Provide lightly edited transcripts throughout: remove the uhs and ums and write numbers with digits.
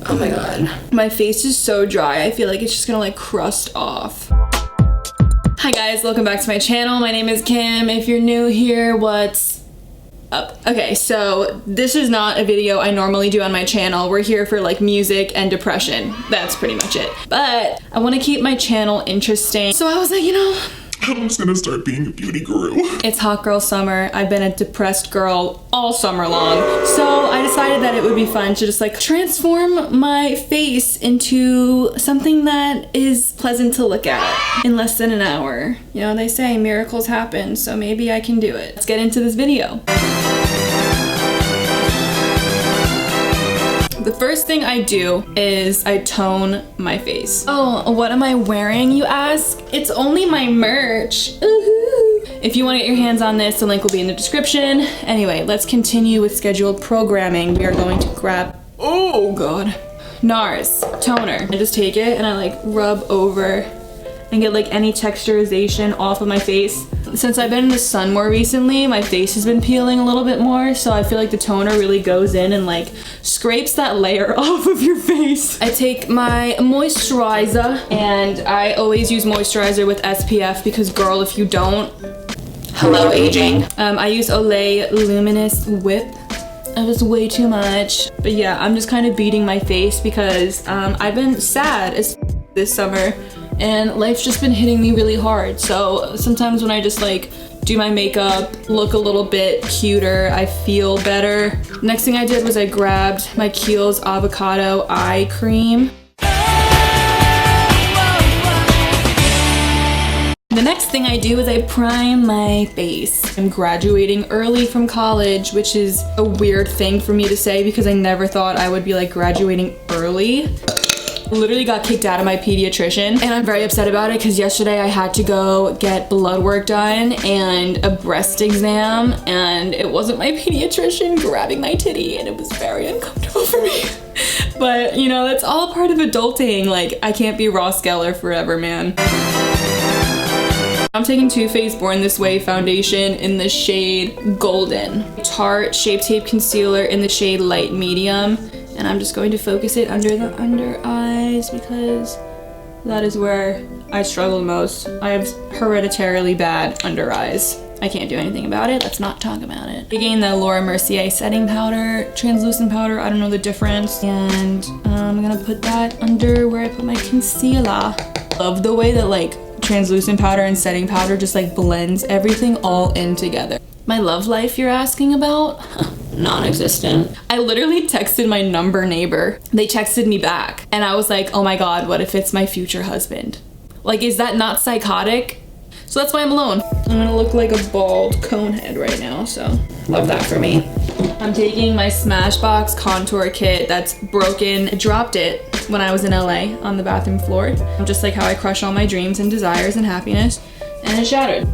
Oh my god. My face is so dry. I feel like it's just gonna like crust off. Hi guys, welcome back to my channel. My name is Kim. If you're new here, what's up? Okay, so this is not a video I normally do on my channel. We're here for like music and depression. That's pretty much it. But I want to keep my channel interesting. So I was like, you know, I'm just gonna start being a beauty guru. It's hot girl summer. I've been a depressed girl all summer long. So I decided that it would be fun to just like transform my face into something that is pleasant to look at in less than an hour. You know, they say miracles happen, so maybe I can do it. Let's get into this video. The first thing I do is I tone my face. Oh, what am I wearing, you ask? It's only my merch. Ooh. If you want to get your hands on this, the link will be in the description. Anyway, let's continue with scheduled programming. We are going to grab, oh god, NARS toner. I just take it and I like rub over and get like any texturization off of my face. Since I've been in the sun more recently, my face has been peeling a little bit more, so I feel like the toner really goes in and like scrapes that layer off of your face. I take my moisturizer, and I always use moisturizer with SPF because girl, if you don't, hello aging. I use Olay Luminous Whip. It was way too much. But yeah, I'm just kind of beating my face because I've been sad this summer. And life's just been hitting me really hard. So sometimes when I just like do my makeup, look a little bit cuter, I feel better. Next thing I did was I grabbed my Kiehl's Avocado Eye Cream. The next thing I do is I prime my face. I'm graduating early from college, which is a weird thing for me to say because I never thought I would be like graduating early. Literally got kicked out of my pediatrician, and I'm very upset about it because yesterday I had to go get blood work done and a breast exam, and it wasn't my pediatrician grabbing my titty, and it was very uncomfortable for me. But you know, that's all part of adulting. Like, I can't be Ross Geller forever, man. I'm taking Too Faced Born This Way foundation in the shade Golden. Tarte Shape Tape concealer in the shade Light Medium. And I'm just going to focus it under the under eyes because that is where I struggle the most. I have hereditarily bad under eyes. I can't do anything about it. Let's not talk about it. Again, the Laura Mercier setting powder, translucent powder, I don't know the difference. And I'm gonna put that under where I put my concealer. Love the way that like translucent powder and setting powder just like blends everything all in together. My love life you're asking about? Non-existent. I literally texted my number neighbor. They texted me back and I was like, oh my god, what if it's my future husband? Like, is that not psychotic? So that's why I'm alone. I'm gonna look like a bald conehead right now, so love that for me. I'm taking my Smashbox contour kit that's broken. I dropped it when I was in LA on the bathroom floor. Just like how I crush all my dreams and desires and happiness, and it shattered.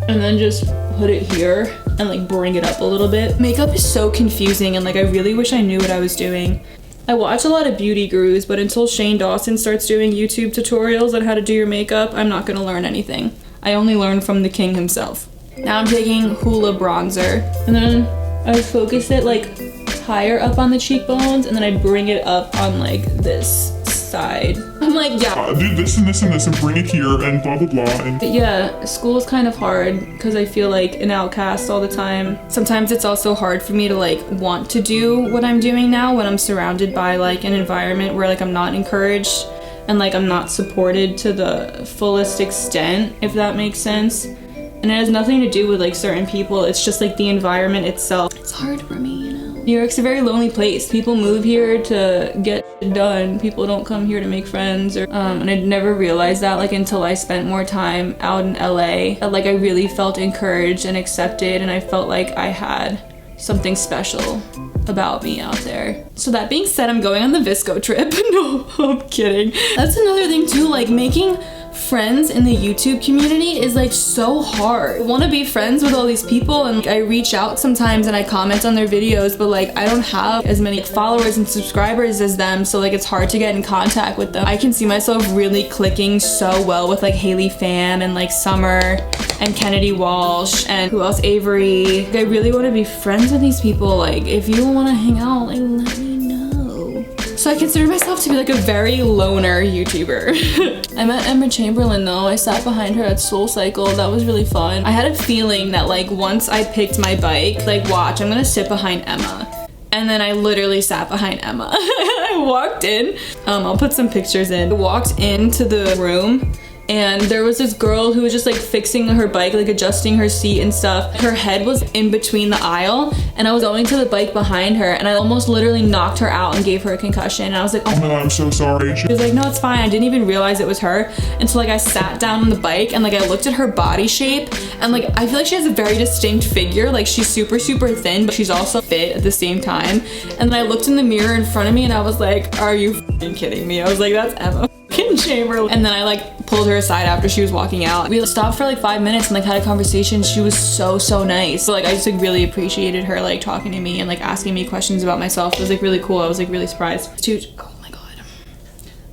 And then just put it here and like bring it up a little bit. Makeup is so confusing and like I really wish I knew what I was doing. I watch a lot of beauty gurus, but until Shane Dawson starts doing YouTube tutorials on how to do your makeup, I'm not gonna learn anything. I only learn from the king himself. Now I'm taking Hoola bronzer and then I focus it like higher up on the cheekbones and then I bring it up on like this side. I'm like, yeah. Do this and this and this and bring it here and blah blah blah. And yeah, school is kind of hard because I feel like an outcast all the time. Sometimes it's also hard for me to like want to do what I'm doing now when I'm surrounded by like an environment where like I'm not encouraged and like I'm not supported to the fullest extent, if that makes sense. And it has nothing to do with like certain people, it's just like the environment itself. It's hard for me, you know. New York's a very lonely place. People move here to get shit done. People don't come here to make friends. And I'd never realized that like until I spent more time out in LA. Like I really felt encouraged and accepted and I felt like I had something special about me out there. So that being said, I'm going on the Visco trip. No, I'm kidding. That's another thing too, like making friends in the YouTube community is like so hard. I want to be friends with all these people and I reach out sometimes and I comment on their videos, but like I don't have as many followers and subscribers as them, so like it's hard to get in contact with them. I can see myself really clicking so well with like Haley Pham and like Summer and Kennedy Walsh and who else, Avery. I really want to be friends with these people. Like if you want to hang out, like let me know. So I consider myself to be like a very loner YouTuber. I met Emma Chamberlain though. I sat behind her at SoulCycle. That was really fun. I had a feeling that like once I picked my bike, like watch, I'm gonna sit behind Emma. And then I literally sat behind Emma. I walked in, I'll put some pictures in. I walked into the room and there was this girl who was just like fixing her bike, like adjusting her seat and stuff. Her head was in between the aisle and I was going to the bike behind her and I almost literally knocked her out and gave her a concussion. And I was like, Oh my god, I'm so sorry. she was like, no, it's fine. I didn't even realize it was her until like I sat down on the bike and like I looked at her body shape and like I feel like she has a very distinct figure. Like she's super thin, but she's also fit at the same time. And then I looked in the mirror in front of me and I was like, are you f***ing kidding me? I was like, that's Emma Chamberlain. And then I like pulled her aside after she was walking out. We stopped for like 5 minutes and like had a conversation. She was so nice. So like I just like really appreciated her like talking to me and like asking me questions about myself. It was like really cool. I was like really surprised. Dude, oh my god.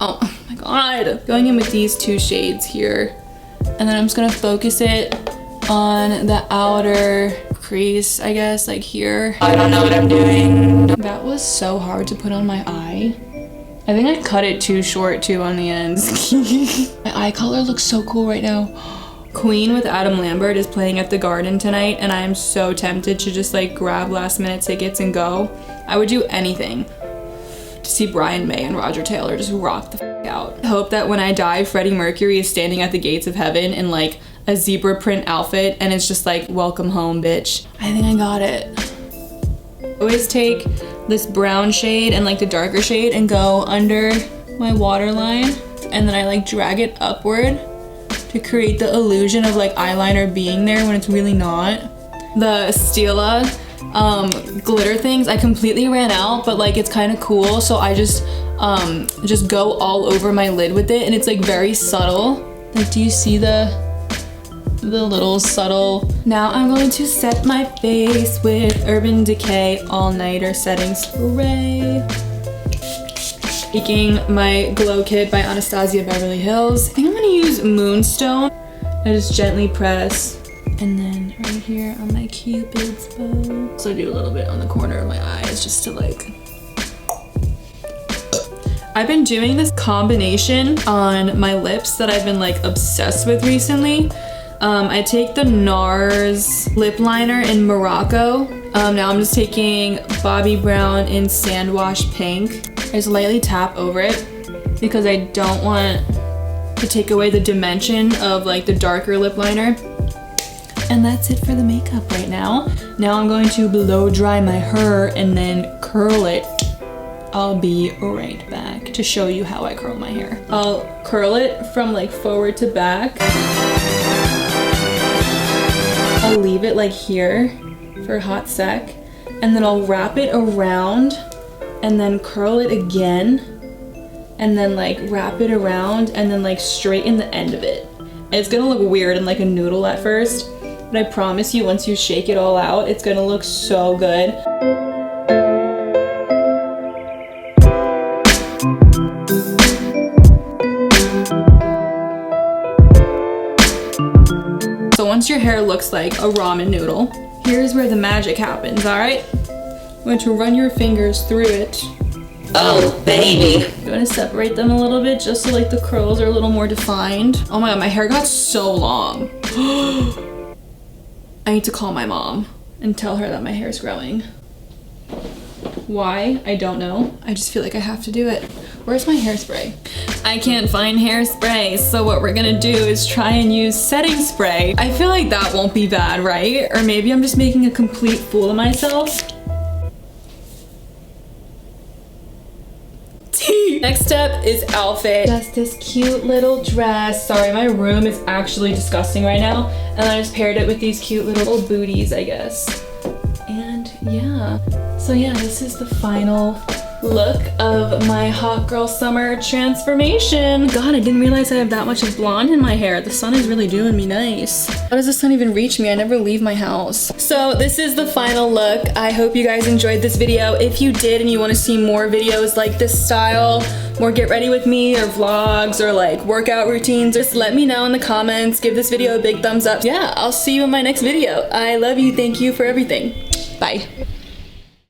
Oh my god. Going in with these two shades here. And then I'm just gonna focus it on the outer crease, I guess, like here. I don't know what I'm doing. That was so hard to put on my eye. I think I cut it too short too on the ends. My eye color looks so cool right now. Queen with Adam Lambert is playing at the Garden tonight and I am so tempted to just like grab last minute tickets and go. I would do anything to see Brian May and Roger Taylor just rock the f out. I hope that when I die, Freddie Mercury is standing at the gates of heaven in like a zebra print outfit and it's just like, welcome home, bitch. I think I got it. Always take this brown shade and like the darker shade and go under my waterline and then I like drag it upward to create the illusion of like eyeliner being there when it's really not. The Stila glitter things, I completely ran out, but like it's kind of cool, so I just go all over my lid with it and it's like very subtle. Like, do you see the little subtle. Now I'm going to set my face with Urban Decay All Nighter Setting Spray. Taking my Glow Kit by Anastasia Beverly Hills. I think I'm gonna use Moonstone. I just gently press. And then right here on my Cupid's bow. So I do a little bit on the corner of my eyes just to like. I've been doing this combination on my lips that I've been like obsessed with recently. I take the NARS lip liner in Morocco. Now I'm just taking Bobbi Brown in Sandwash Pink. I just lightly tap over it because I don't want to take away the dimension of like the darker lip liner. And that's it for the makeup right now. Now I'm going to blow dry my hair and then curl it. I'll be right back to show you how I curl my hair. I'll curl it from like forward to back. I'll leave it like here for a hot sec, and then I'll wrap it around and then curl it again and then like wrap it around and then like straighten the end of it. And it's gonna look weird and like a noodle at first, but I promise you once you shake it all out, it's gonna look so good. So once your hair looks like a ramen noodle, here's where the magic happens, all right? I'm going to run your fingers through it. Oh, baby. I'm going to separate them a little bit just so like the curls are a little more defined. Oh my god, my hair got so long. I need to call my mom and tell her that my hair's growing. Why? I don't know. I just feel like I have to do it. Where's my hairspray? I can't find hairspray, so what we're gonna do is try and use setting spray. I feel like that won't be bad, right? Or maybe I'm just making a complete fool of myself. Next up is outfit. Just this cute little dress. Sorry, my room is actually disgusting right now. And I just paired it with these cute little booties, I guess. And yeah. So yeah, this is the final look of my hot girl summer transformation. God, I didn't realize I have that much of blonde in my hair. The sun is really doing me nice. How does the sun even reach me? I never leave my house. So this is the final look. I hope you guys enjoyed this video. If you did and you want to see more videos like this style, more get ready with me or vlogs or like workout routines, just let me know in the comments. Give this video a big thumbs up. Yeah, I'll see you in my next video. I love you. Thank you for everything. Bye.